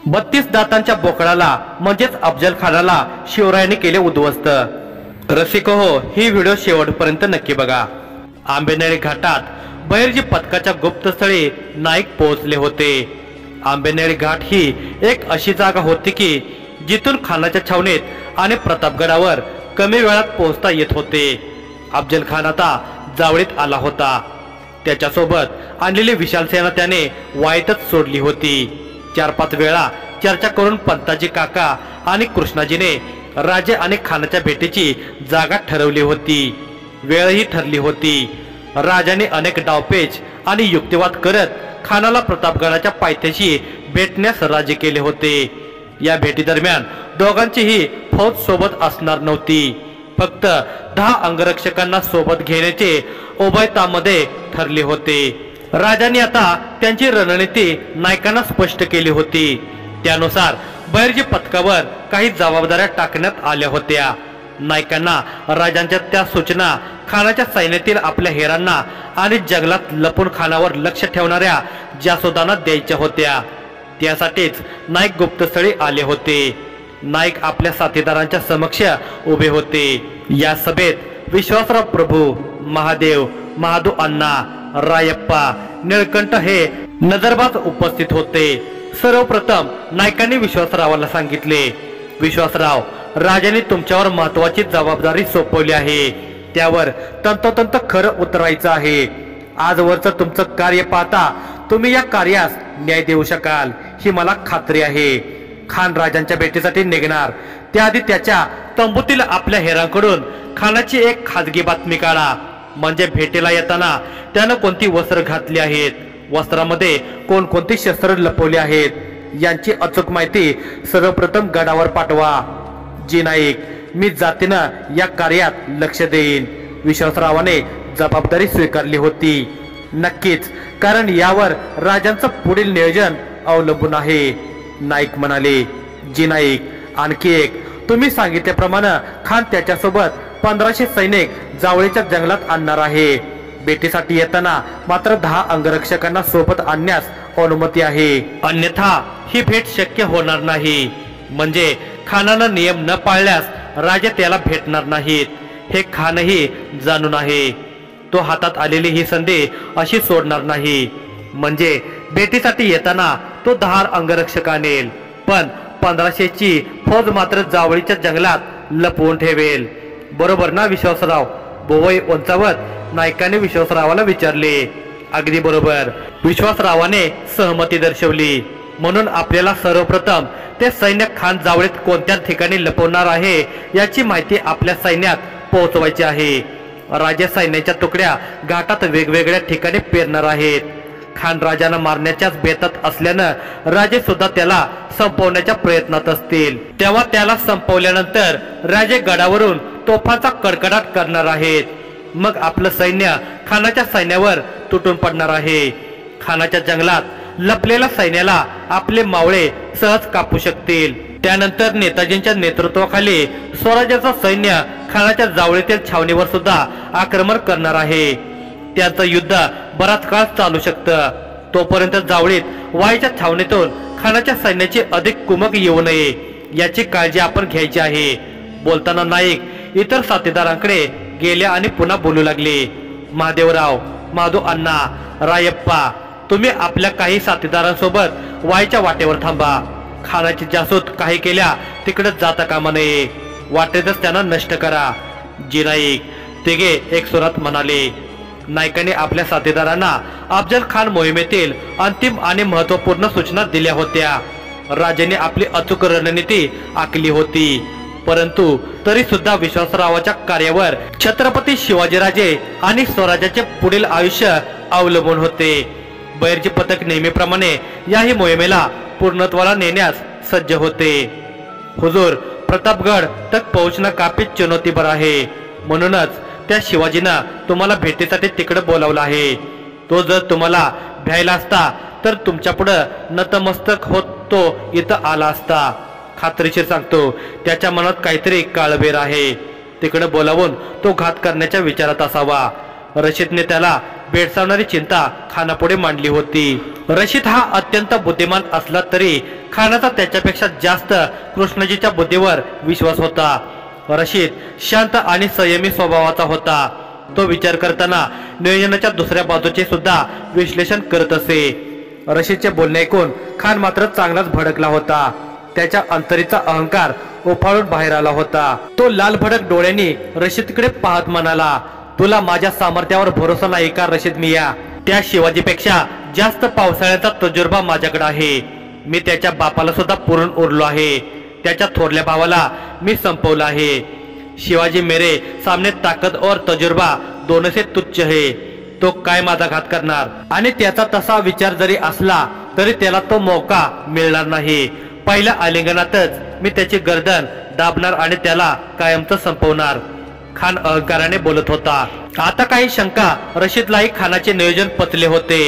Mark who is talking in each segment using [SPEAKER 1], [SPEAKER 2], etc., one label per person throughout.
[SPEAKER 1] 32 दातांच्या बोकडाला म्हणजेच अफजल खानाला शिवरायांनी केले उद्ध्वस्त। रसिको हो, ही व्हिडिओ शेवटपर्यंत नक्की बघा। आंबेनळी घाटात बहिर्जी पथकाच्या गुप्तस्थळी नाईक पोहोचले होते। आंबेनळी घाट ही एक अशी जागा होती की जिथून खानाच्या छावणीत आणि प्रतापगडावर कमी वेळात पोहोचता येत होते। अफजल खान आता जावळीत आला होता। त्याच्यासोबत आणलेली विशाल सेना त्याने वाईतच सोडली होती। 4-5 वेळा चर्चा करून पंताजी काका आणि कृष्णाजीने राजे आणि खानाच्या भेटीची जागा ठरवली होती, वेळही ठरली होती। राजाने अनेक डावपेच आणि युक्तिवाद करत खानाला प्रतापगडाच्या पायथ्याशी भेटण्यास राजी केले होते। या भेटी दरम्यान दोघांचीही फौज सोबत असणार नव्हती, फक्त 10 अंगरक्षकांना सोबत घेण्याचे उभयतामध्ये ठरले होते। राजांनी आता त्यांची रणनीती नायकांना स्पष्ट केली होती। त्यानुसार बहिर्जी पथकावर काही जबाबदाऱ्या टाकण्यात आल्या होत्या। नायकांना राजांच्या त्या सूचना खानाच्या सैन्यातील आपल्या हेरांना आणि जंगलात लपून खानावर लक्ष ठेवणाऱ्या जासुदांना द्यायच्या होत्या। त्यासाठीच नाईक गुप्तस्थळी आले होते। नाईक आपल्या साथीदारांच्या समक्ष उभे होते। या सभेत विश्वासराव प्रभू, महादेव, महादू अण्णा, रायप्पा, निळकंठ हे नजरबाज उपस्थित होते। सर्वप्रथम नायकांनी विश्वासरावाला सांगितले, विश्वासराव, राजाने तुमच्यावर महत्वाची जबाबदारी सोपवली आहे, त्यावर तंतोतंत खरं उतरायचं आहे। आजवरचं तुमचं कार्य पाहता तुम्ही या कार्यास न्याय देऊ शकाल ही मला खात्री आहे। खान राजांच्या भेटीसाठी निघणार त्याआधी त्याच्या तंबूतील आपल्या हेरांकडून खानाची एक खाजगी बातमी काढा, म्हणजे भेटीला येताना त्यानं कोणती वस्त्र घातली आहेत, वस्त्रामध्ये कोणकोणती शस्त्र लपवली आहेत यांची अचूक माहिती सर्वप्रथम गडावर पाठवा। जी नाईक, मी जातीनं या कार्यात लक्ष देईन। विश्वासरावाने जबाबदारी स्वीकारली होती। नक्कीच, कारण यावर राजांचं पुढील नियोजन अवलंबून आहे। नाईक म्हणाले, जी नाईक, आणखी एक, तुम्ही सांगितल्याप्रमाणे खान त्याच्यासोबत 1500 सैनिक जावळीच्या जंगलात आणणार आहे। भेटीसाठी येताना मात्र 10 अंगरक्षकांना सोबत आणण्यास अनुमती आहे, अन्यथा ही भेट शक्य होणार नाही। म्हणजे खानानं नियम न पाळल्यास राजे त्याला भेटणार नाहीत, हे खानही जाणून आहे। तो हातात आलेली ही संधी अशी सोडणार नाही। म्हणजे भेटीसाठी येताना तो 10 अंगरक्षक आणेल, पण 1500ची फौज मात्र जावळीच्या जंगलात लपवून ठेवेल। बरोबर ना विश्वासराव? बोवई उंचावत नायकाने विश्वासरावाला विचारले। अगदी बरोबर, विश्वासरावाने सहमती दर्शवली। म्हणून आपल्याला सर्वप्रथम ते सैन्य खान जावळीत कोणत्या ठिकाणी लपवणार आहे याची माहिती आपल्या सैन्यात पोहोचवायची आहे। राजे सैन्याच्या तुकड्या घाटात वेगवेगळ्या ठिकाणी पेरणार आहेत। खान राजांना मारण्याच्याच बेतात असल्यानं राजे सुद्धा त्याला संपवण्याच्या प्रयत्नात असतील। तेव्हा त्याला संपवल्यानंतर राजे गडावरून तोफांचा कडकडाट करणार आहेत। मग आपलं सैन्य खानाच्या सैन्यावर तुटून पडणार आहे। खानाच्या जंगलात लपलेल्या सैन्याला आपले मावळे सहज कापू शकतील। त्यानंतर नेताजींच्या नेतृत्वाखाली स्वराज्याचं सैन्य खानाच्या जावळीतील छावणीवर सुद्धा आक्रमण करणार आहे। त्यांचं युद्ध बराच काळ चालू शकतं। तोपर्यंत जावळीत वाईच्या छावणीतून खानाच्या सैन्याची अधिक कुमक येऊ नये याची काळजी आपण घ्यायची आहे। बोलताना नाईक इतर साथीदारांकडे गेले आणि पुन्हा बोलू लागले, महादेवराव, महादू अण्णा, रायप्पा, तुम्ही आपल्या काही साथीदारांसोबत वाईच्या वाटेवर थांबा। खानाची जासूत काही केल्या तिकडे जाता कामा नये, वाटेतच त्यांना नष्ट करा। जी नाईक, तिघे एक सुरात म्हणाले। नायकाने आपल्या साथीदारांना अफजल खान मोहिमेतील अंतिम आणि महत्त्वपूर्ण सूचना दिल्या होत्या। राजाने आपली अचूक रणनीती आखली होती, परंतु तरी सुद्धा विश्वासरावाच्या कार्यावर छत्रपती शिवाजीराजे आणि स्वराज्याचे पुढील आयुष्य अवलंबून होते। बहिर्जी पथक नेहमीप्रमाणे याही मोहिमेला पूर्णत्वाला नेण्यास सज्ज होते। हुजूर, प्रतापगड तक पोहोचणं काफी चुनौतीभर आहे, म्हणूनच त्या शिवाजीनं तुम्हाला भेटीसाठी तिकडे बोलावलं आहे। तो जर तुम्हाला भ्यायला असता तर तुमच्या पुढे नतमस्तक होत तो इथं आला असता। खात्रीशीर सांगतो, त्याच्या मनात काहीतरी काळबेर आहे। तिकडे बोलावून तो घात करण्याच्या विचारात असावा। रशीदने त्याला भेडसावणारी चिंता खानापुढे मांडली होती। रशीद हा अत्यंत बुद्धिमान असला तरी खानाचा त्याच्यापेक्षा जास्त कृष्णजीच्या बुद्धीवर विश्वास होता। रशीद शांत आणि संयमी स्वभावाचा होता। तो विचार करताना नियोजनाच्या दुसऱ्या बाजूचे सुद्धा विश्लेषण करत असे। रशीदचे बोलणे ऐकून खान मात्र चांगलाच भडकला होता। त्याच्या अंतरीचा अहंकार उफाळून बाहेर आला होता। तो लाल भडक डोळ्यांनी रशीदकडे पाहत म्हणाला, तुला माझ्या सामर्थ्यावर भरोसा नाही का रशीद मिया? त्या शिवाजीपेक्षा जास्त पावसाळ्याचा तजुर्बा माझ्याकडे आहे। मी त्याच्या बापाला सुद्धा पुरून उरलो आहे। त्याच्या थोरल्या भावाला मी संपवलं आहे। शिवाजी मेरे सामने ताकद और तजुर्बा दोनों से तुच्छ है। तो काय माझा घात करणार? आणि त्याचा तसा विचार जरी असला तरी त्याला तो मौका मिळणार नाही। पहिल्या आलिंगनातच मी त्याची गर्दन दाबणार आणि त्याला कायमचं संपवणार। खान अहंकाराने बोलत होता। आता काही शंका रशीदलाही खानाचे नियोजन पचले होते।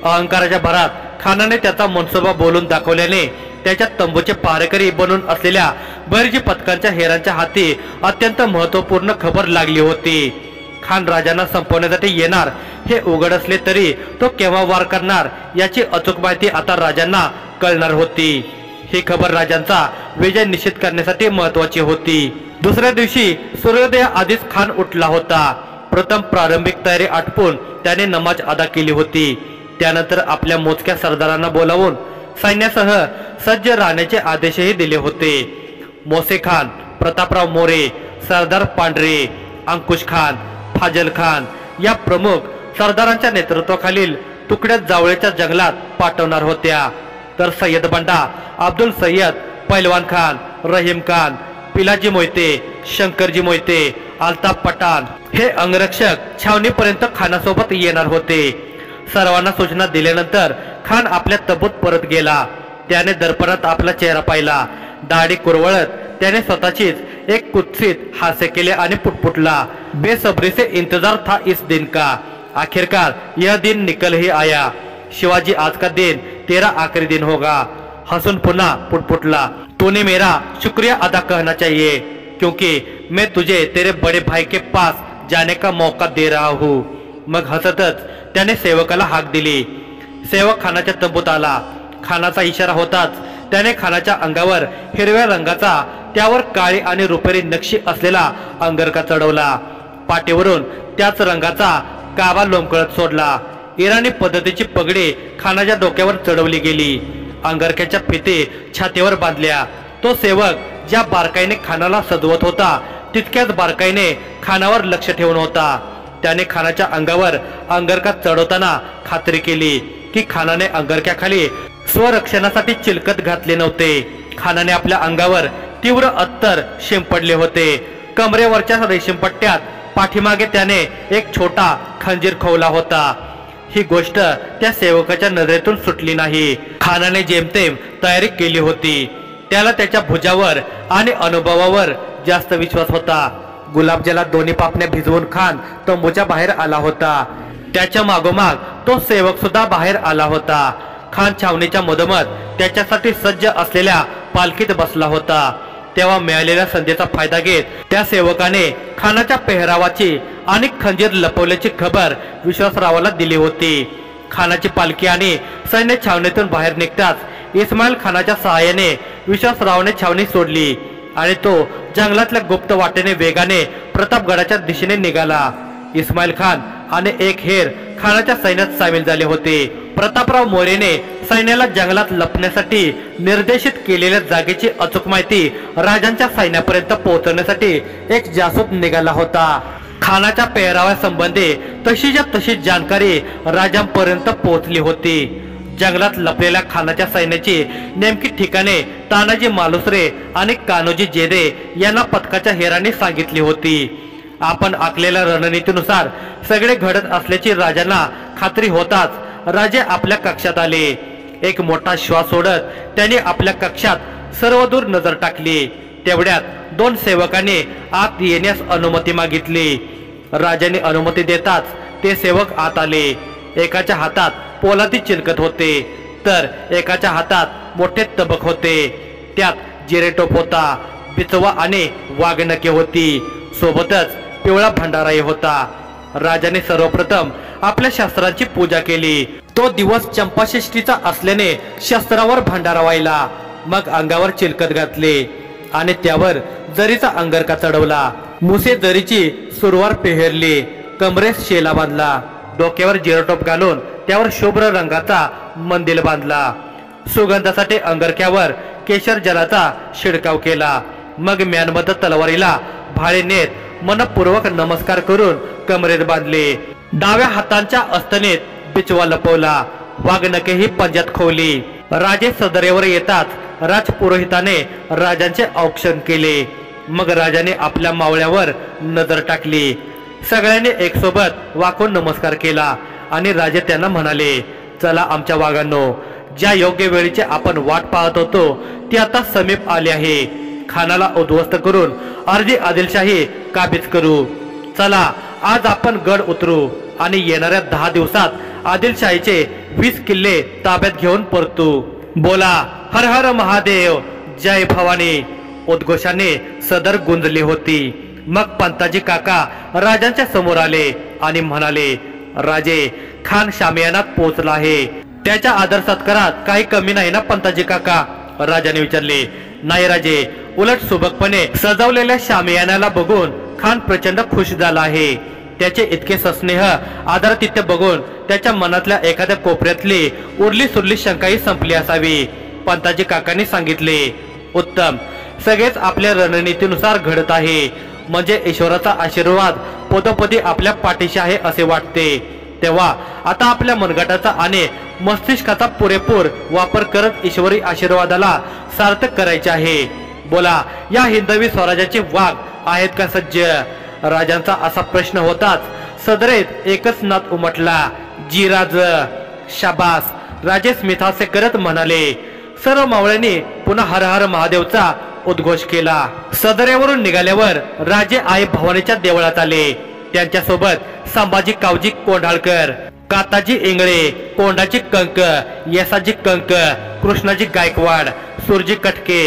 [SPEAKER 1] अहंकाराच्या भरात खानाने त्याचा मनसोबा बोलून दाखवल्याने त्याच्या तंबूचे पहारेकरी बनून असलेल्या बहिर्जी पथकांच्या हेरांच्या हाती अत्यंत महत्वपूर्ण खबर लागली होती। खान राजांना संपवण्यासाठी येणार हे उघड असले तरी तो केव्हा वार करणार याची अचूक माहिती आता राजांना कळणार होती। ही खबर राजांचा विजय निश्चित करण्यासाठी महत्वाची होती। दुसऱ्या दिवशी सूर्योदय आधीच खान उठला होता। प्रथम प्रारंभिक तयारी आटपून त्याने नमाज अदा केली होती। त्यानंतर आपल्या मोजक्या सरदारांना बोलावून सैन्यासह सज्ज राहण्याचे आदेशही दिले होते। मोसे खान, प्रतापराव मोरे, सरदार पांढरे, अंकुश खान, फाजल खान या प्रमुख सरदारांच्या नेतृत्वाखालील तुकड्या जावळीच्या जंगलात पाठवणार होत्या। तर सय्यद बंडा, अब्दुल सय्यद, पैलवान खान, रहीम खान, पिलाजी मोहिते, शंकरजी मोहिते, अल्ताफ पठाण हे अंगरक्षक छावणीपर्यंत खानासोबत येणार होते। सर्वांना सूचना दिल्यानंतर खान आपल्या तबूत परत गेला। त्याने दर्पणात आपला चेहरा पाहिला। दाढी कुरवळत त्याने स्वतःचीच एक कुत्सित हास्य केले आणि पुटपुटला, बेसब्री से इंतजार था इस दिन का, आखिरकार यह दिन निकल ही आया। शिवाजी आज का दिन तेरा आखिरी दिन होगा। हसन पुन्हा पुटपुटला, तूने मेरा शुक्रिया अदा करना चाहिए क्योंकि मैं तुझे तेरे बड़े भाई के पास जाने का मौका दे रहा हूँ। मग हसतच त्याने सेवकाला हाक दिली। सेवक खानाच्या तंबूत आला। खानाचा इशारा होताच त्याने खानाच्या अंगावर हिरव्या रंगाचा त्यावर काळी आणि रुपेरी नक्षी असलेला अंगरखा चढवला। पाठीवरून त्याच रंगाचा काबा लोंबकळत सोडला। इराणी पद्धतीची पगडी खानाच्या डोक्यावर चढवली गेली। अंगरख्याच्या फिते छातीवर बांधल्या। तो सेवक ज्या बारकाईने खानाला सजवत होता तितक्याच बारकाईने खानावर लक्ष ठेवून होता। त्याने खानाच्या अंगावर अंगरखा चढवताना खात्री केली की खानाने अंगरख्याखाली स्वरक्षणासाठी चिलकत घातले नव्हते। खानाने आपल्या अंगावर तीव्र अत्तर शिंपडले होते। कमरेवरच्या रेशीमपट्ट्यात पाठीमागे त्याने एक छोटा खंजीर खवला होता। ही गोष्ट त्या सेवकाच्या नजरेतून सुटली नाही। खानाने जेमतेम तयारी केली होती। त्याला त्याच्या भुजावर आणि अनुभवावर जास्त विश्वास होता। गुलाबजलात दोन्ही पापण्या भिजवून खान तंबूच्या बाहेर आला होता। त्याच्या मागोमाग तो सेवक सुद्धा बाहेर आला होता। खान छावणीच्या मधोमध त्याच्यासाठी सज्ज असलेल्या पालखीत बसला होता। तेव्हा मिळालेल्या संधीचा फायदा घेत त्या सेवकाने खानाच्या पेहरावाची आणि खंजीर लपवल्याची खबर विश्वासरावाला दिली होती। खानाची पालखी आणि सैन्य छावणीतून बाहेर निघताच इस्माईल खानाच्या सहाय्याने विश्वासरावाने छावणी सोडली आणि तो जंगलातल्या गुप्त वाटेने वेगाने प्रतापगडाच्या दिशेने निघाला। इस्माईल खान आणि एक हेर खानाच्या सैन्यात सामील झाले होते। प्रतापराव मोरेने सैन्याला जंगलात लपण्यासाठी निर्देशित केलेल्या जागेची अचूक माहिती राजांच्या सैन्यापर्यंत पोहोचवण्यासाठी एक जासूस निघाला होता। खानाच्या पेहराव्यासंबंधी तशीच्या तशी जानकारी राजांपर्यंत पोहोचली होती। जंगलात लपलेल्या खानाच्या सैन्याची नेमकी ठिकाणे तानाजी मालुसरे आणि कान्होजी जेदे यांना पथकाच्या हेरांनी सांगितली होती। आपण आखलेल्या रणनीतीनुसार सगळे घडत असल्याची राजांना खात्री होताच राजे आपल्या कक्षात आले। एक मोठा श्वास सोडत त्यांनी आपल्या कक्षात सर्वदूर नजर टाकली। तेवढ्यात दोन सेवकांनी आत येण्यास अनुमती मागितली। राजाने अनुमती देताच ते सेवक आत आले। एकाच्या हातात पोलादी चिलकत होते तर एकाच्या हातात मोठे तबक होते। त्यात जिरेटोप होता, बिचवा आणि वाघनखे होती, सोबतच पिवळा भंडाराही होता। राजाने सर्वप्रथम आपल्या शस्त्रांची पूजा केली। तो दिवस चंपाषष्ठीचा असल्याने शस्त्रावर भंडारा व्हायला। मग अंगावर चिलखत घातले आणि त्यावर जरीचा अंगरखा चढवला। मुसे जरीची सुरवार पेहरली, कमरेस शेला बांधला, डोक्यावर जिरटोप घालून त्यावर शुभ्र रंगाचा मंदिल बांधला। सुगंधासाठी अंगरख्यावर केशर जलाचा शिडकाव केला। मग म्यानबद्ध तलवारीला भाळे नेत मनपूर्वक नमस्कार करून कमरेत बांधले। डाव्या हातांच्या अस्तनेत बिचवा लपवला, वाघनखेही पंजात खोवली। राजे सदरेवर येताच राजपुरोहिताने राजांचे औक्षण केले। मग राजाने आपल्या मावळ्यावर नजर टाकली। सगळ्यांनी एक सोबत वाकून नमस्कार केला आणि राजे त्यांना म्हणाले, चला आमच्या वाघांनो, ज्या योग्य वेळीचे आपण वाट पाहत होतो ती आता समीप आली आहे। खानाला उद्ध्वस्त करून अर्धी आदिलशाही काबीज करू। चला आज आपण गड उतरू आणि येणाऱ्या 10 दिवसात आदिलशाहीचे 20 किल्ले ताब्यात घेऊन परतू। बोला हर हर महादेव, जय भवानी। उद्घोषाने सदर गुंजली होती। मग पंताजी काका राजांच्या समोर आले आणि म्हणाले, राजे, खान शामियानात पोहोचला आहे। त्याच्या आदर सत्कारात काही कमी नाही ना पंताजी काका? राजाने विचारले। नाही राजे, उलट सुबकपणे सजवलेल्या शामियानाला बघून खान प्रचंड खुश झाला आहे। त्याचे इतके सस्नेह आदरातिथ्य बघून त्याच्या मनातल्या एखाद्या कोपऱ्यातली उरली सुरली शंकाही संपली असावी। पंताजी काकांनी सांगितले, उत्तम, सगळेच आपल्या रणनीतीनुसार घडत आहे। म्हणजे ईश्वराचा आशीर्वाद पदोपदी आपल्या पाठीशी आहे असे वाटते। तेव्हा आता आपल्या मनगटाचा आणि मस्तिष्काचा पुरेपूर वापर करत ईश्वरी आशीर्वादाला सार्थक करायचे आहे। बोला, या हिंदवी स्वराज्याचे वाघ आहेत का सज्ज? राजांचा असा प्रश्न होताच सदरेत एकच नाद उमटला, जी राज। शाबास, राजे स्मितासे करत म्हणाले। सर्व मावळ्यांनी पुन्हा हर हर महादेवचा उद्घोष केला। सदरेवरून निघाल्यावर राजे आई भवानीच्या देवळात आले। त्यांच्या सोबत संभाजी कावजी कोंढाळकर, काताजी इंगळे, कोंडाजी कंक, येसाजी कंक, कृष्णाजी गायकवाड, सुरजी कटके,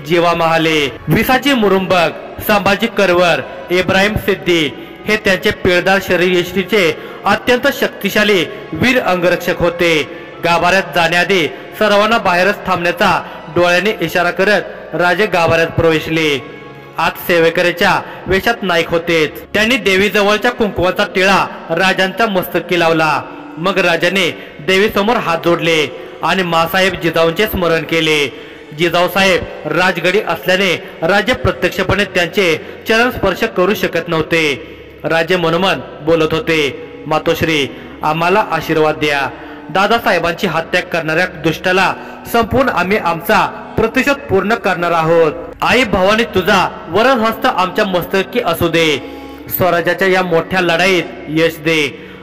[SPEAKER 1] जीवा महाले, विसाजी मुरुंबक, संभाजी करवर, इब्राहिम सिद्दी हे त्यांचे पिळदार शरीरयष्टीचे अत्यंत शक्तिशाली वीर अंगरक्षक होते। गाभाऱ्यात जाण्याआधी सर्वांना बाहेरच थांबण्याचा डोळ्याने इशारा करत राजे गाभाऱ्यात प्रवेशले। आज सेवेकरीच्या वेशात नाईक होतेच। त्यांनी देवीजवळच्या कुंकवाचा टिळा राजांच्या मस्तकी लावला। मग राजाने देवीसमोर हात जोडले आणि मासाहेब जिजाऊंचे स्मरण केले। जिजाऊ साहेब राजगडी असल्याने राजे प्रत्यक्षपणे त्यांचे चरण स्पर्श करू शकत नव्हते। राजे मनोमन बोलत होते, मातोश्री, आम्हाला आशीर्वाद द्या। दादासाहेबांची हत्या करणाऱ्या दुष्टाला संपूर्ण आम्ही आमचा प्रतिशोध पूर्ण करणार आहोत। आई भवानी, तुझा वरद हस्त आमच्या मस्तकी असू दे। स्वराज्याच्या या मोठ्या लढाईत यश दे।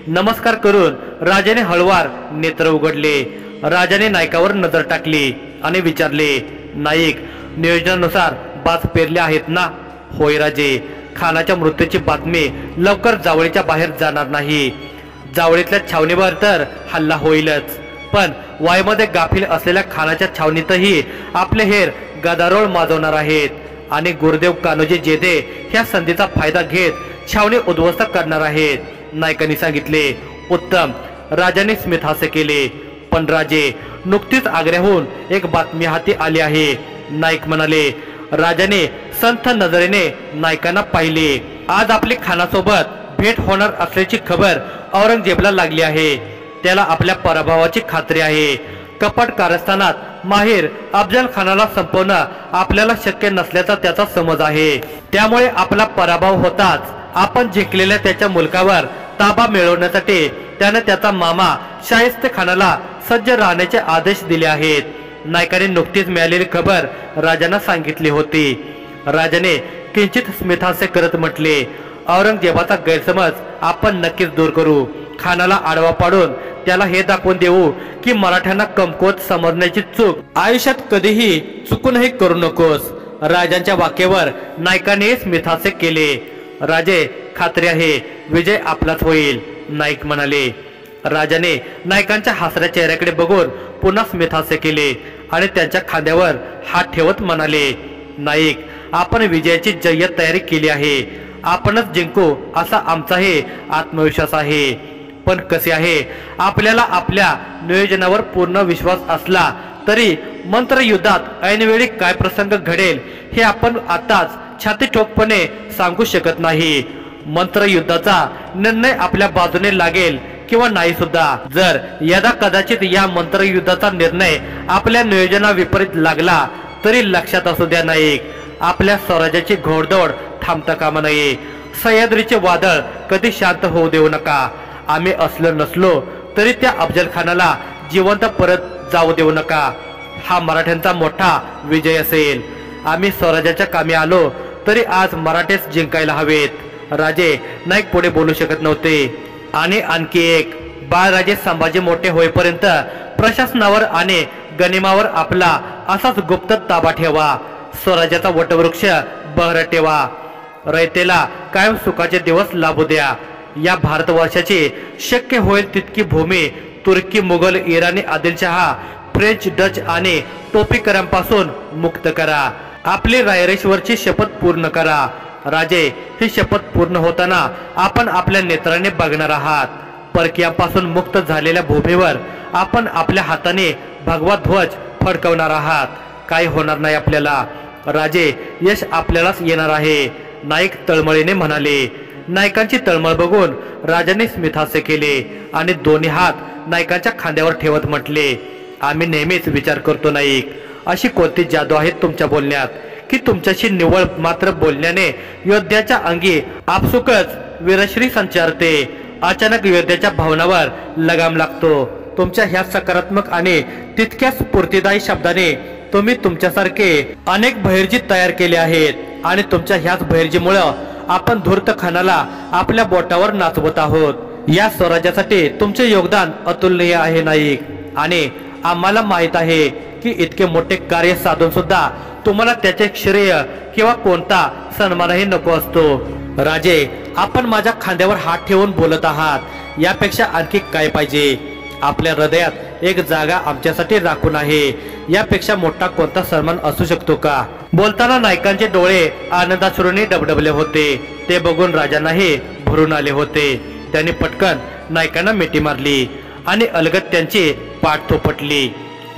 [SPEAKER 1] नमस्कार करून राजाने हळवार नेत्र उघडले। राजाने नायकावर नजर टाकली आणि विचारले, नाईक, नियोजनानुसार बाज पेरले आहेत ना? होय राजे, खानाच्या मृत्यूची बातमी लवकर जावळीच्या बाहेर जाणार नाही। जावळीतल्या छावणीवर तर हल्ला होईलच, पण वाईमध्ये गाफील असलेल्या खानाच्या छावणीतही आपले हेर गदारोळ माजवणार आहेत आणि गुरुदेव कान्होजी जेधे ह्या संधीचा फायदा घेत छावणी उद्ध्वस्त करणार आहेत, नायकांनी सांगितले। उत्तम, राजाने स्मित हास्य केले। पण राजे, नुकतीच आग्र्याहून एक बातमी हाती आली आहे, नाईक म्हणाले। राजाने संथ नजरेने नायकांना पाहिले। आज आपली खानासोबत भेट होणार असल्याची खबर औरंगजेबला लागली आहे। त्याला आपल्या पराभवाची खात्री आहे। कपट कारस्थानात माहिर अफजल खानाला संपवणं आपल्याला शक्य नसल्याचा त्याचा समज आहे। त्यामुळे आपला पराभव होताच आपण जिंकलेल्या त्याच्या मुलकावर ताबा मिळवण्यासाठी त्याने त्याचा मामा शाहिस्ते खानाला सज्ज राहण्याचे आदेश दिले आहेत। नायकाने नुकतीच मिळालेली खबर राजांना सांगितली होती। राजाने किंचित स्मितहास्य करत म्हटले, औरंगजेबाचा गैरसमज आपण नक्कीच दूर करू। खानाला आडवा पाडून त्याला हे दाखवून देऊ की मराठ्यांना कमकुवत समजण्याची चूक आयुष्यात कधीही चुकूनही करू नकोस। राजांच्या वाक्यावर नायकाने स्मितहास्य केले। राजे, खात्री आहे विजय आपलाच होईल, नाईक म्हणाले। राजाने नायकांच्या हसऱ्या चेहऱ्याकडे बघून पुन्हा स्मितहास्य केले आणि त्यांच्या खांद्यावर हात ठेवत म्हणाले, नाईक, आपण विजयाची जय्यत तयारी केली आहे। आपणच जिंकू असा आमचाही आत्मविश्वास आहे। पण कसे आहे, आपल्याला आपल्या नियोजनावर पूर्ण विश्वास असला तरी मंत्रयुद्धात ऐनवेळी काय प्रसंग घडेल हे आपण आताच छाती ठोकपणे सांगू शकत नाही। मंत्रयुद्धाचा निर्णय आपल्या बाजूने लागेल किंवा नाही सुद्धा। जर यदा कदाचित या मंत्रयुद्धाचा निर्णय आपल्या नियोजना विपरीत लागला तरी लक्षात असू द्या नाईक, आपल्या स्वराज्याची घोडदौड थांबता कामा नये। सह्याद्रीचे वादळ कधी शांत होऊ देऊ नका। आम्ही असलो नसलो तरी त्या अफजल खानाला जिवंत परत जाऊ देऊ नका। हा मराठ्यांचा मोठा विजय असेल। आम्ही स्वराज्याच्या कामी आलो तरी आज मराठेच जिंकायला हवेत। राजे नाईक पुढे बोलू शकत नव्हते। आणि आणखी एक, बाळराजे संभाजी मोठे होईपर्यंत प्रशासनावर आणि गनिमावर आपला असाच गुप्त ताबा ठेवा। स्वराज्याचा वटवृक्ष बहर ठेवा। रयतेला कायम सुखाचे दिवस लाभू द्या। या भारतवर्षाची शक्य होईल तितकी भूमी तुर्की, मुघल, इराणी, आदिलशहा, फ्रेंच, डच आणि टोपीकरांपासून मुक्त करा। आपली रायरेश्वरची शपथ पूर्ण करा। राजे, ही शपथ पूर्ण होताना आपण आपल्या नेत्राने बघणार आहात। परकीयांपासून मुक्त झालेल्या भूमीवर आपण आपल्या हाताने भगवा ध्वज फडकवणार आहात। काही होणार नाही आपल्याला। राजे, यश आपल्यालाच येणार आहे, नाईक तळमळीने म्हणाले। नायकांची तळमळ बघून राजाने स्मितहास्य केले आणि दोन्ही हात नायकांच्या खांद्यावर ठेवत म्हटले, आम्ही नेहमीच विचार करतो नाईक, अशी कोणती जादू आहे तुमच्या बोलण्यात की तुमच्याशी निव्वळ मात्र बोलण्याने योद्ध्याच्या अंगी आपसुकच वीरश्री संचारते। अचानक योद्ध्याच्या भावनावर लगाम लागतो। तुमच्या ह्या सकारात्मक आणि तितक्याच स्फूर्तिदायी शब्दाने तुम्ही तुमच्यासारखे अनेक बहिर्जी तयार केले आहेत आणि तुमच्या ह्याच बहिर्जीमुळे आपण धूर्त खानाला आपल्या बोटावर नाचवत आहोत। या स्वराज्यासाठी तुमचे योगदान अतुलनीय आहे नाईक, आणि आम्हाला माहित आहे की इतके मोठे कार्य साधून सुद्धा तुम्हाला त्याचे श्रेय किंवा कोणता सन्मानही नको असतो। राजे, आपण माझ्या खांद्यावर हात ठेवून बोलत आहात, यापेक्षा आणखी काय पाहिजे? आपल्या हृदयात एक जागा आमच्यासाठी राखून आहे, यापेक्षा मोठा कोणता सन्मान असू शकतो का? बोलताना नायकांचे डोळे आनंदाश्रूंनी डबडबले होते। ते बघून राजांनाही भरून आले होते। त्यांनी पटकन नायकांना मिठी मारली आणि अलगद त्यांची पाठ थोपटली।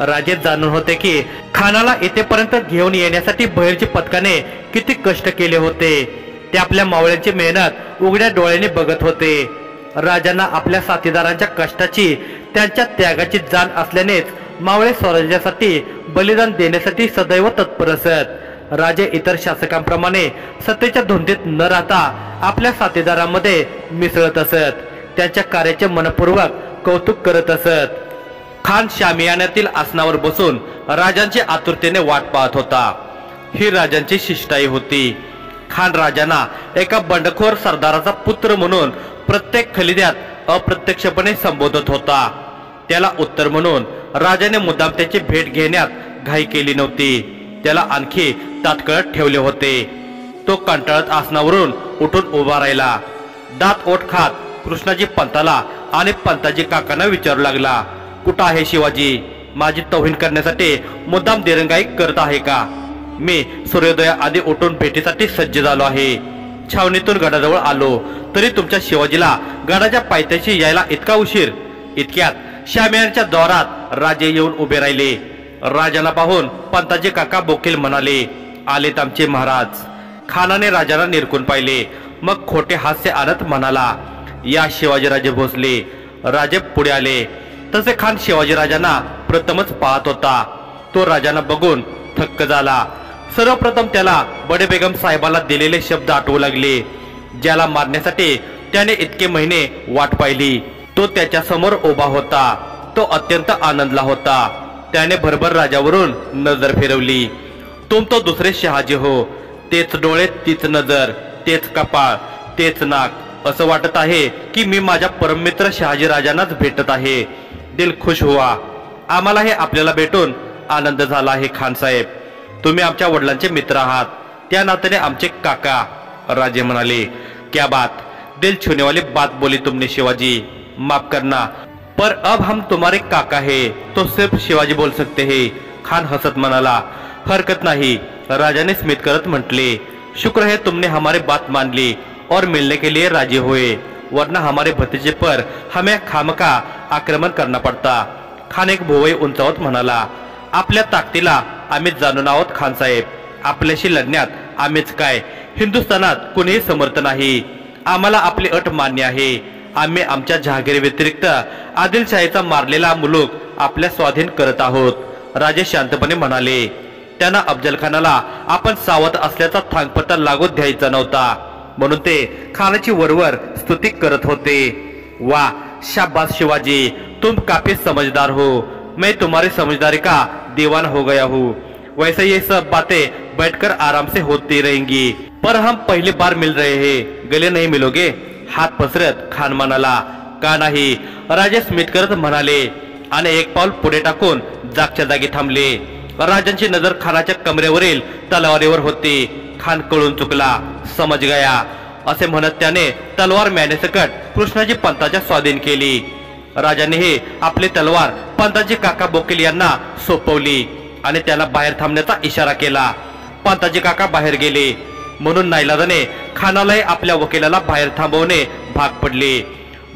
[SPEAKER 1] राजे जाणून होते की खानाला इथेपर्यंत घेऊन येण्यासाठी बहिर्जी पथकाने किती कष्ट केले होते। ते आपल्या मावळ्यांची मेहनत उघड्या डोळ्यांनी बघत होते। राजांना आपल्या साथीदारांच्या कष्टाची, त्यांच्या त्यागाची जाण असल्यानेच मावळे स्वराज्यासाठी बलिदान देण्यासाठी सदैव तत्पर असत। राजे इतर शासकांप्रमाणे सत्तेच्या धुंदीत न राहता आपल्या साथीदारांमध्ये मिसळत असत, त्यांच्या कार्याचे मनपूर्वक कौतुक करत असत। खान शामियानातील आसनावर बसून राजांची आतुरतेने वाट पाहत होता। ही राजांची शिष्टाई होती। खान राजांना एका बंडखोर सरदाराचा पुत्र म्हणून प्रत्येक खलिद्यात अप्रत्यक्षपणे संबोधत होता। त्याला उत्तर म्हणून राजाने मुद्दाम त्याची भेट घेण्यात घाई केली नव्हती, त्याला आणखी तात्कळत ठेवले होते। तो कंटाळत आसनावरून उठून उभा राहिला। दात ओठ खात कृष्णाजी पंताला आणि पंताजी काकांना विचारू लागला, कुठं आहे शिवाजी? माझी तौहीन करण्यासाठी मुद्दाम दिरंगाई करत आहे का? मी सूर्योदया आधी उठून भेटीसाठी सज्ज झालो आहे। छावणीतून गडाजवळ आलो तरी तुमच्या शिवाजीला गडाच्या पायथ्याशी यायला इतका उशीर? इतक्यात शामियानाच्या द्वारात राजे येऊन उभे राहिले। राजांना पाहून पंताजी काका बोकील म्हणाले, आलेत आमचे महाराज। खानाने राजांना निरखून पाहिले, मग खोटे हास्य आणत म्हणाला, या शिवाजीराजे भोसले। राजे पुढे आले तसे खान शिवाजीराजांना प्रथमच पाहत होता। तो राजांना बघून थक्क झाला। सर्वप्रथम त्याला बडे बेगम साहेबाला दिलेले शब्द आठवू लागले, ज्याला मारण्यासाठी त्याने इतके महिने वाट पाहिली। तो त्याच्या समोर उभा होता। तो अत्यंत आनंदला होता। त्याने भरभर राजावरून नजर फिरवली। तुम तो दुसरे शहाजी हो, तेच डोळे, तीच नजर, तेच कपाळ, तेच नाक। असं वाटत आहे की मी माझ्या परममित्र शहाजी राजांनाच भेटत आहे। दिल खुश हुआ। आम्हालाही आपल्याला भेटून आनंद झाला आहे खान साहेब। तुम्ही आमच्या वडिलांचे मित्र आहात, त्या नात्याने आमचे काका। राजे म्हणाले, क्या बात, दिल छूने वाली बात बोली तुमने शिवाजी। माफ करना, पर अब हम तुम्हारे काका है तो सिर्फ शिवाजी बोल सकते हैं। खान हसत म्हणाला, हरकत नहीं। राजाने स्मित करत म्हटले, शुक्र है तुमने हमारी बात मान ली और मिलने के लिए राजी हुए। वरना हमारे भतीजे पर हमें खामका आक्रमण करना पडता। खान एक भुवई उंचावत म्हणाला, आपल्या ताकदीला आम्ही जाणून आहोत खान साहेब, आपल्याशी लढण्यात आम्हीच काय, हिंदुस्थानात कुणीही समर्थ नाही। आम्हाला आपली अट मान्य आहे। आम्ही आमच्या जहागिरी व्यतिरिक्त आदिलशाहीचा मारलेला मुलूक आपल्या स्वाधीन करत आहोत। राजे शांतपणे म्हणाले। त्यांना अफजल खानाला आपण सावध असल्याचा थांगपत्ता लागू द्यायचा नव्हता, म्हणून ते खानाची वरवर स्तुती करत होते। वाह शाबाश शिवाजी, तुम काफी समझदार हो, मैं तुम्हारी समझदारी का दीवान हो गया हूँ। वैसे ये सब बातें बैठकर आराम से होती रहेंगी, पर हम पहली बार मिल रहे हैं, गले नहीं मिलोगे? हात पसरत खान म्हणाला। का नाही, राजे स्मित करत म्हणाले आणि एक पाऊल पुढे टाकून जागच्या जागी थांबले। राजांची नजर खानाच्या कमरेवरील तलवारीवर होती। खान कळून चुकला, समज गया असे म्हणत त्याने तलवार म्यानेसकट कृष्णाजी पंताच्या स्वाधीन केली। राजानेही आपली तलवार पंताजी काका बोकील यांना सोपवली आणि त्याला बाहेर थांबण्याचा इशारा केला। पंताजी काका बाहेर गेले, म्हणून नाईलाजाने खानालाही आपल्या वकिलाला बाहेर थांबवणे भाग पडले।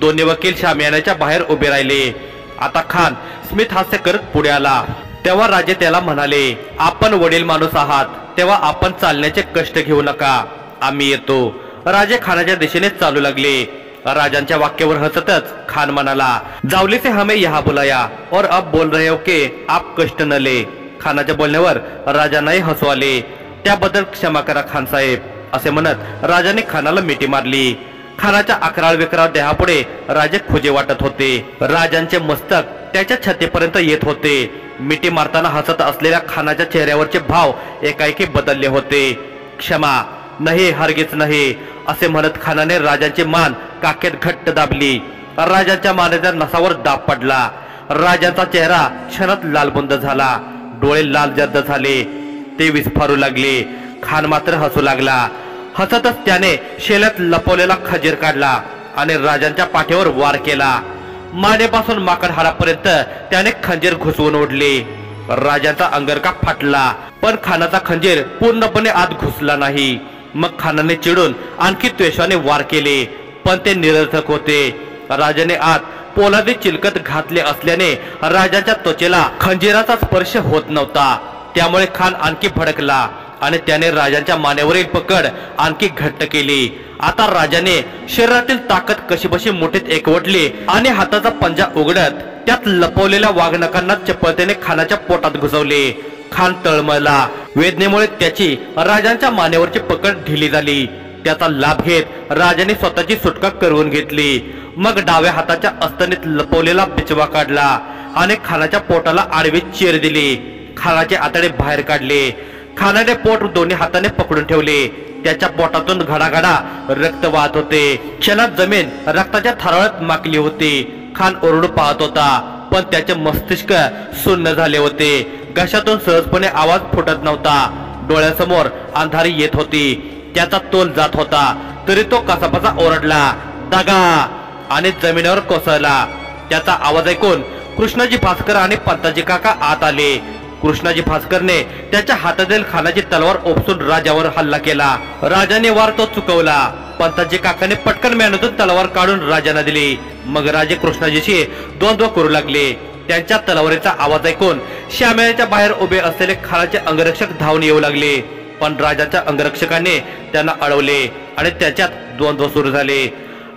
[SPEAKER 1] दोन्ही वकील शामियानाच्या बाहेर उभे राहिले। आता खान स्मित हास्य करत पुढे आला। तेव्हा राजे त्याला म्हणाले, आपण वडील माणूस आहात, तेव्हा आपण चालण्याचे कष्ट घेऊ नका, आम्ही येतो। राजे खानाच्या दिशेने चालू लागले। राजांच्या वाक्यावर हसतच खान म्हणाला, जावली से हमें यहाँ बुलाया और अब बोल रहे हो कि आप कष्ट न ले। खानाच्या बोलण्यावर राजांनाही हसू आले। त्याबद्दल क्षमा करा खान साहेब असे म्हणत राजाने खानाला मिठी मारली। खानाच्या अकराळ विकराळ देहापुढे राजे खुजे वाटत होते। राजांचे मस्तक त्याच्या छातीपर्यंत येत होते। मिठी मारताना हसत असलेल्या खानाच्या चेहऱ्यावरचे भाव एकाएकी बदलले होते। क्षमा नाही, हरगिज नाही असे म्हणत खानाने राजांची मान काखेत घट्ट दाबली। राजांच्या मानेच्या नसावर दाब पडला। राजांचा चेहरा क्षणात लालबुंद झाला, डोळे लाल जर्द झाले, ते विस्फारू लागले। खान मात्र हसू लागला। हसतच त्याने शेल्यात लपवलेला खजीर काढला आणि राजांच्या पाठीवर वार केला। मानेपासून माकड हाडापर्यंत त्याने खंजीर घुसवून ओढले। राजांचा अंगरका फाटला, पण खानाचा खंजीर पूर्णपणे आत घुसला नाही। मग खानाने चिडून आणखी त्वेषाने वार केले, पण ते निरर्थक होते। राजाने आत पोलादी चिलकत घातले असल्याने राजाच्या त्वचेला खंजीराचा स्पर्श होत नव्हता। त्यामुळे खान आणखी भडकला आणि त्याने राजांच्या मानेवरील पकड आणखी घट्ट केली। आता राजाने शरीरातील ताकद कशीबशी मुठीत एकवटली आणि हाताचा पंजा उघडत त्यात लपवलेल्या वाघनखांना चपळतेने खानाच्या पोटात घुसवले। खान तळमळला। वेदनेमुळे त्याची राजांच्या मानेवरची पकड ढिली झाली। त्याचा लाभ घेत राजाने स्वतःची सुटका करवून घेतली। मग डाव्या हाताच्या अस्तनीत लपवलेला बिचवा काढला आणि खानाच्या पोटाला आडवी चीर दिली। खानाचे आतडे बाहेर काढले। खानाने पोट दोन्ही हाताने पकडून ठेवले। त्याच्या पोटातून घडाघडा रक्त वाहत होते। क्षणात जमीन रक्ताच्या थराळात माकली होती। खान ओरडू पाहत होता, पण त्याचे मस्तिष्क शून्य झाले होते। घशातून सहजपणे आवाज फुटत नव्हता। डोळ्यासमोर अंधारी येत होती। त्याचा तोल जात होता, तरी तो कसाबसा ओरडला, दगा, आणि जमिनीवर कोसळला। त्याचा आवाज ऐकून कृष्णाजी भास्कर आणि पंताजी काका आत आले। कृष्णाजी भास्करने त्याच्या हातातील खानाची तलवार उपसून राजावर हल्ला केला। राजाने वार तो चुकवला। पंताजी काकाने पटकन मेहनतून तलवार काढून राजांना दिली। मग राजे कृष्णाजीशी द्वंद्व करू लागले। त्यांच्या तलवारीचा आवाज ऐकून श्यामेच्या बाहेर उभे असलेले खानाचे अंगरक्षक धावून येऊ लागले, पण राजाच्या अंगरक्षकाने त्यांना अडवले आणि त्याच्यात द्वंद्व सुरू झाले।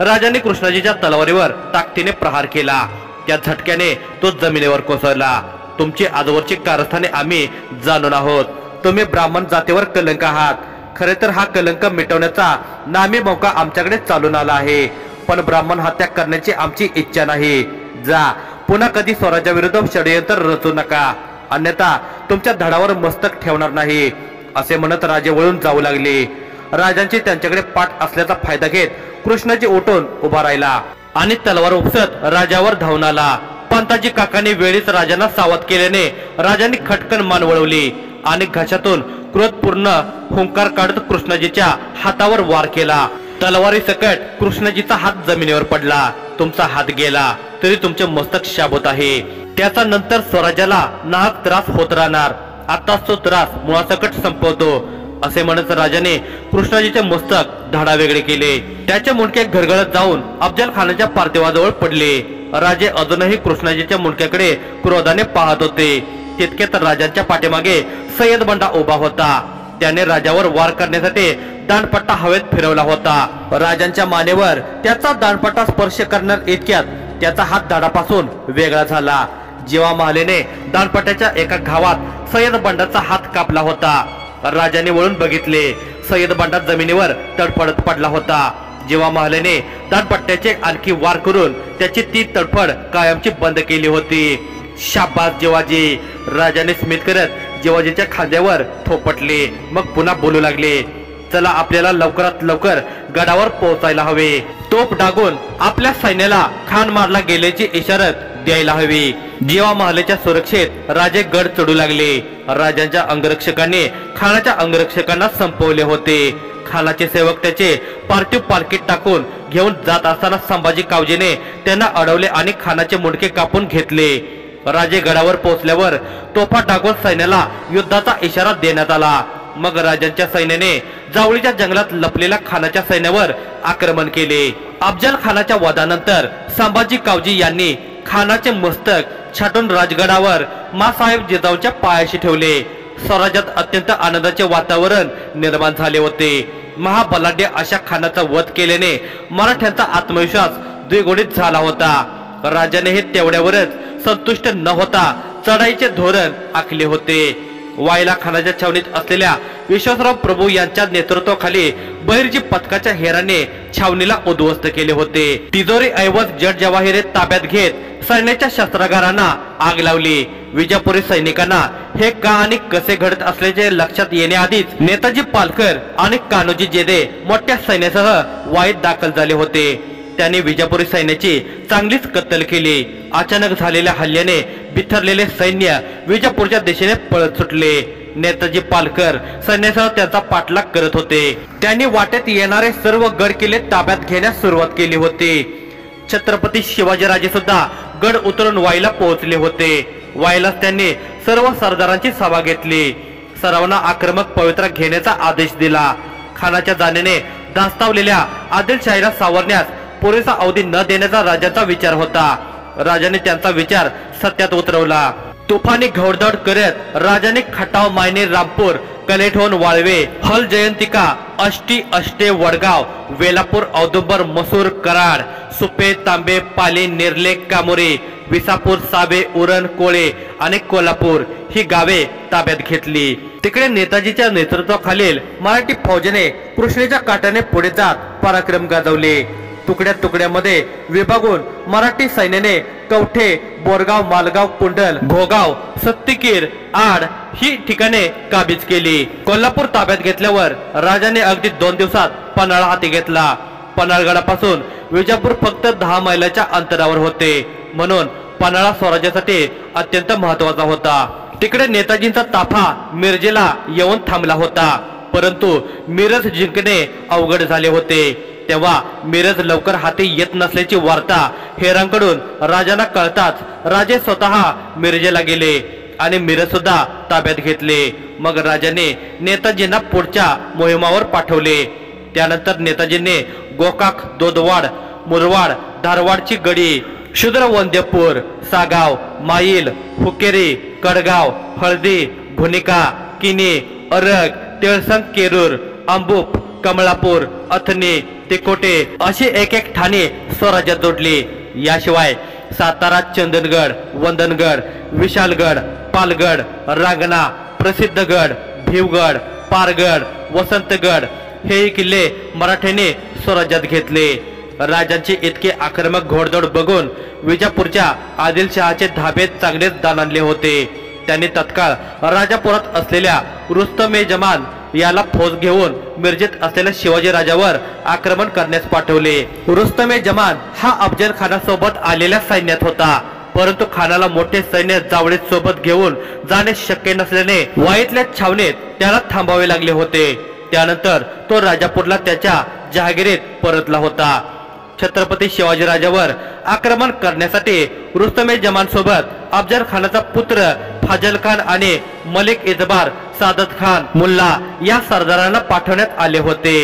[SPEAKER 1] राजाने कृष्णाजीच्या तलवारीवर ताकदीने प्रहार केला। त्या झटक्याने तो जमिनीवर कोसळला। तुमची आजवरची कारस्थाने आम्ही जाणून आहोत। तुम्ही ब्राह्मण जातीवर कलंक आहात। खरे तर हा कलंक मिटवण्याचा नामी मौका आमच्याकडे चालून आला आहे, पण ब्राह्मण हत्या करण्याची आमची इच्छा नाही। जा, पुन्हा कधी स्वराज्याविरुद्ध षडयंत्र रचू नका, अन्यथा तुमच्या धडावर मस्तक ठेवणार नाही असे म्हणत राजे वळून जाऊ लागले। राजांची त्यांच्याकडे पाठ असल्याचा फायदा घेत कृष्णाजी उठून उभा राहिला आणि तलवार उपसत राजावर धावून आला। पंताजी काकांनी वेळीच राजांना सावध केल्याने राजांनी खटकन मान वळवली आणि घशातून क्रोधपूर्ण हुंकार काढत कृष्णाजीच्या हातावर वार केला। तलवारी सकट कृष्णाजीचा हात जमिनीवर पडला। तुमचा हात गेला तरी तुमचे मस्तक शाबूत आहे। त्याचा नंतर स्वराज्याला नाहक त्रास होत राहणार। आताच तो त्रास मुळासकट संपवतो। असे म्हणत राजाने कृष्णाजीचे मस्तक धाडावेगळे केले। त्याचे मुंडके घरघळत जाऊन अफजल खानाच्या पार्थिवाजवळ पडले। राजे अजूनही कृष्णाजीच्या मुंडक्याकडे क्रोधाने पाहत होते। तितक्यात राजांच्या पाठीमागे सय्यद बंडा उभा होता। त्याने राजावर वार करण्यासाठी दांडपट्टा हवेत फिरवला होता। राजांच्या मानेवर त्याचा दांडपट्टा स्पर्श करणार इतक्यात त्याचा हात दाढापासून वेगळा झाला। जेव्हा महालेने दांडपट्ट्याच्या एका घावात सय्यद बंडाचा हात कापला होता। राजाने वळून बघितले, सय्यद बंडा जमिनीवर तडफडत पडला होता। जेव्हा महालेने दांडपट्ट्याचे आणखी वार करून त्याची ती तडफड कायमची बंद केली होती। शाबास जिवाजी, राजाने स्मित करत जिवाजीच्या खांद्यावर थोपटले। मग पुन्हा बोलू लागले, चला आपल्याला लवकरात लवकर गडावर पोहोचायला हवे। तोफ डागून आपल्या सैन्याला खान मारला गेल्याची इशारत द्यायला हवी। जेव्हा महालाच्या सुरक्षेत राजे गड चढू लागले, राजांच्या अंगरक्षकांनी खानाच्या अंगरक्षकांना संपवले होते। खानाचे सेवक त्याचे पार्थिव पालखीत टाकून घेऊन जात असताना संभाजी कावजीने त्यांना अडवले आणि खानाचे मुंडके कापून घेतले। राजे गडावर पोहोचल्यावर तोफा टाकून सैन्याला युद्धाचा इशारा देण्यात आला। मग राजांच्या सैन्याने जावळीच्या जंगलात लपलेल्या खानाच्या सैन्यावर आक्रमण केले। अफजल खानाच्या वधानंतर संभाजी कावजी यांनी खानाचे मस्तक छाटून राजगडावर मासाहेब जिजाऊच्या पायाशी ठेवले। स्वराज्यात अत्यंत आनंदाचे वातावरण निर्माण झाले होते। महाबलाढ्य अशा खानाचा वध केल्याने मराठ्यांचा आत्मविश्वास द्विगुणित झाला होता। राजाने हे तेवढ्यावरच संतुष्ट न होता चढाईचे धोरण आखले होते। वायला खानाच्या छावणीत असलेल्या विश्वासराव प्रभू यांच्या नेतृत्वाखाली बहिर्जी पथकाच्या हेराने छावणीला उद्ध्वस्त केले होते। तिजोरी ऐवज जड जवाहिरे ताब्यात घेत सैन्याच्या शस्त्रागारांना आग लावली। विजापुरी सैनिकांना हे का आणि कसे घडत असल्याचे लक्षात येण्याआधीच नेताजी पालकर आणि कान्होजी जेदे मोठ्या सैन्यासह वाईत दाखल झाले होते। त्यांनी विजापुरी सैन्याची चांगलीच कत्तल केली। अचानक झालेल्या हल्ल्याने बिथरलेले सैन्य विजापूरच्या दिशेने पळत सुटले। नेताजी पालकर सैन्यासह त्याचा पाठलाग करत होते। त्यांनी वाटेत येणारे सर्व गड किल्ले ताब्यात घेण्यास सुरुवात केली होती। छत्रपती शिवाजीराजे सुद्धा गड उतरून वाईला पोहोचले होते। वाईलाच त्यांनी सर्व सरदारांची सभा घेतली। सर्वांना आक्रमक पवित्रा घेण्याचा आदेश दिला। खानाच्या जाण्याने धास्तावलेल्या आदिलशाहीला सावरण्यास पुरेसा अवधी न देण्याचा राजाचा विचार होता। राजाने त्यांचा विचार सत्यात उतरवला। तुफानी घोडदौड करत राजाने खटाव, मायने, रामपूर, कलेठोन, वाळवे, हल, जयंतिका, अष्टी, अष्टे, वडगाव, वेलापूर, औदुंबर, मसूर, कराड, सुपे, तांबे, पाली, नेरले, कामोरे, विसापूर, साबे, उरण, कोळे आणि कोल्हापूर ही गावे ताब्यात घेतली। तिकडे नेताजीच्या नेतृत्वाखालील मराठी फौजेने कृष्णेच्या काठाने पुढे जात पराक्रम गाजवले। तुकड्या तुकड्यामध्ये विभागून मराठी सैन्याने कवठे, बोरगाव, मालगाव, कुंडल, भोगाव, सत्तीकीर, आड ही ठिकाणे काबीज केली। कोल्हापूर ताब्यात घेतल्यावर राजाने अगदी 2 दिवसात पन्हाळा हाती घेतला। पन्हाळगडापासून विजापूर फक्त 10 मैलाच्या अंतरावर होते, म्हणून पन्हाळा स्वराज्यासाठी अत्यंत महत्वाचा होता। तिकडे नेताजींचा ताफा मिरजेला येऊन थांबला होता, परंतु मिरज जिंकणे अवघड झाले होते। तेव्हा मिरज लवकर हाती येत नसल्याची वार्ता हेरांकडून राजांना कळताच राजे स्वतः मिरजेला गेले आणि मिरज सुद्धा ताब्यात घेतले। मग राजाने नेताजींना पुढच्या मोहिमावर पाठवले। त्यानंतर नेताजींनी गोकाक, दोदवाड, मुरवाड, धारवाडची गडी, शूद्रवंद्यपूर, सागाव, माईल, हुकेरी, कडगाव, हळदी, भुनिका, किनी, अरग, तेळसंग, केरूर, अंबुप, कमळापूर, अथनी, तिकोटे अशी एक एक ठाणे स्वराज्यात जोडली। याशिवाय सातारा, चंदनगड, वंदनगड, विशालगड, पालगड, रांगणा, प्रसिद्धगड, भीवगड, पारगड, वसंतगड हे किल्ले मराठ्यांनी स्वराज्यात घेतले। राजांची इतके आक्रमक घोडदौड बघून विजापूरच्या आदिलशहाचे धाबे चांगलेच दाणाणले होते। त्यांनी तत्काळ राजापुरात असलेल्या रुस्तम-ए-जमान याला फौज घेऊन मिरजेत असलेल्या शिवाजी राजावर आक्रमण करण्यास पाठवले। रुस्तम-ए-जमान हा अफजल खानासोबत आलेल्या सैन्यात होता, परंतु खानाला मोठे सैन्य जावळीत सोबत घेऊन जाणे शक्य नसल्याने वाईतल्या छावणीत त्याला थांबावे लागले होते। त्यानंतर तो राजापूरला त्याच्या जहागिरीत परतला होता। छत्रपती शिवाजी राजावर आक्रमण करण्यासाठी रुस्तम-ए-जमान सोबत अफजल खानाचा पुत्र फाजल खान आणि मलिक इतबार सादत खान मुल्ला या सरदारांना पाठवण्यात आले होते।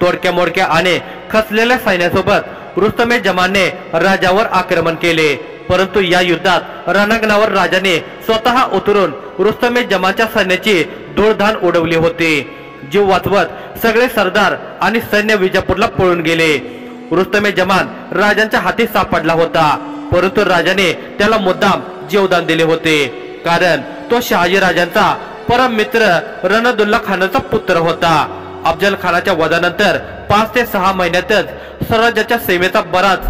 [SPEAKER 1] तोडक्या मोडक्या आणि खचलेल्या सैन्यासोबत रुस्तमे जमानने राजावर आक्रमण केले, परंतु या युद्धात रणांगणावर राजाने स्वतः उतरून रुस्तमे जमानच्या सैन्याची धूळधाण उडवली होती। जीव वाचवत सगळे सरदार आणि सैन्य विजापूरला पळून गेले। रुस्तमे जमान राजांच्या हाती सापडला होता, परंतु राजाने त्याला मुद्दाम जीवदान दिले होते, कारण तो शहाजी राजांचा परम मित्र रणदुल्ला खानाचा पुत्र होता। अफजल खानाच्या वधानंतर 5 ते 6 महिन्यातच स्वराज्याच्या सीमेचा बराच